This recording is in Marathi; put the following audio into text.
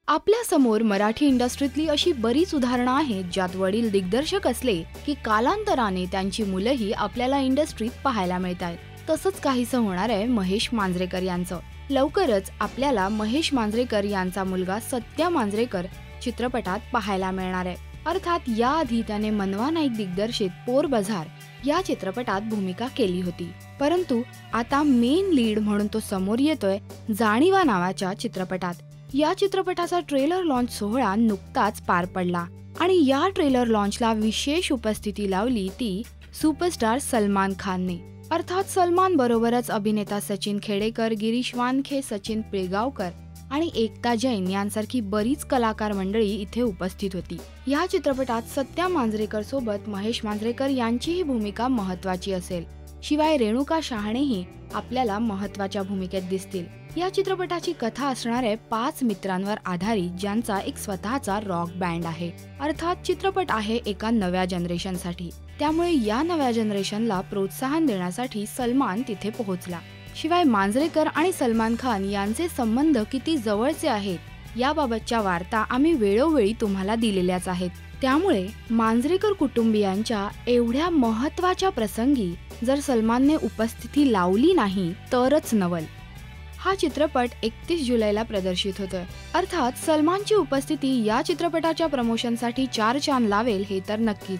आपल्या समोर मराठी इंडस्ट्रीतली अशी बरीच उदाहरणं आहेत ज्यात वडील दिग्दर्शक असले की कालांतराने त्यांची मुलंही आपल्याला इंडस्ट्रीत पाहायला मिळतात. तसंच काहीसं होणार आहे महेश मांजरेकर यांचं. लवकरच आपल्याला महेश मांजरेकर यांचा मुलगा सत्या मांजरेकर चित्रपटात पाहायला मिळणार आहे. अर्थात याआधी त्याने मनवा नाईक दिग्दर्शित पोर बाजार या चित्रपटात भूमिका केली होती, परंतु आता मेन लीड म्हणून तो समोर येतोय जाणीवा नावाच्या चित्रपटात. या चित्रपटाचा ट्रेलर लॉन्च सोहळा नुकताच पार पडला आणि या ट्रेलर लॉन्चला विशेष उपस्थिती लावली ती सुपरस्टार सलमान खानने. अर्थात सलमान बरोबरच अभिनेता सचिन खेडेकर, गिरीश वानखे, सचिन पिळगावकर आणि एकता जैन यांसारखी बरीच कलाकार मंडळी इथे उपस्थित होती. या चित्रपटात सत्या मांजरेकर सोबत महेश मांजरेकर यांचीही भूमिका महत्वाची असेल. शिवाय रेणुका शहाणेही आपल्याला महत्वाच्या भूमिकेत दिसतील. या चित्रपटाची कथा असणार आहे 5 मित्रांवर आधारित ज्यांचा एक स्वतःचा रॉक बँड आहे. अर्थात चित्रपट आहे एका नव्या जनरेशनसाठी, त्यामुळे या नव्या जनरेशनला प्रोत्साहन देण्यासाठी सलमान तिथे पोहोचला. शिवाय मांजरेकर आणि सलमान खान यांचे संबंध किती जवळचे आहेत याबाबतच्या वार्ता आम्ही वेळोवेळी तुम्हाला दिलेल्याच आहेत. त्यामुळे मांजरेकर कुटुंबियांच्या एवढ्या महत्वाच्या प्रसंगी जर सलमानने उपस्थिती लावली नाही तरच नवल. हा चित्रपट 31 जुलैला प्रदर्शित होतोय. अर्थात सलमानची उपस्थिती या चित्रपटाच्या प्रमोशनसाठी 4 चांद लावेल हे तर नक्कीच.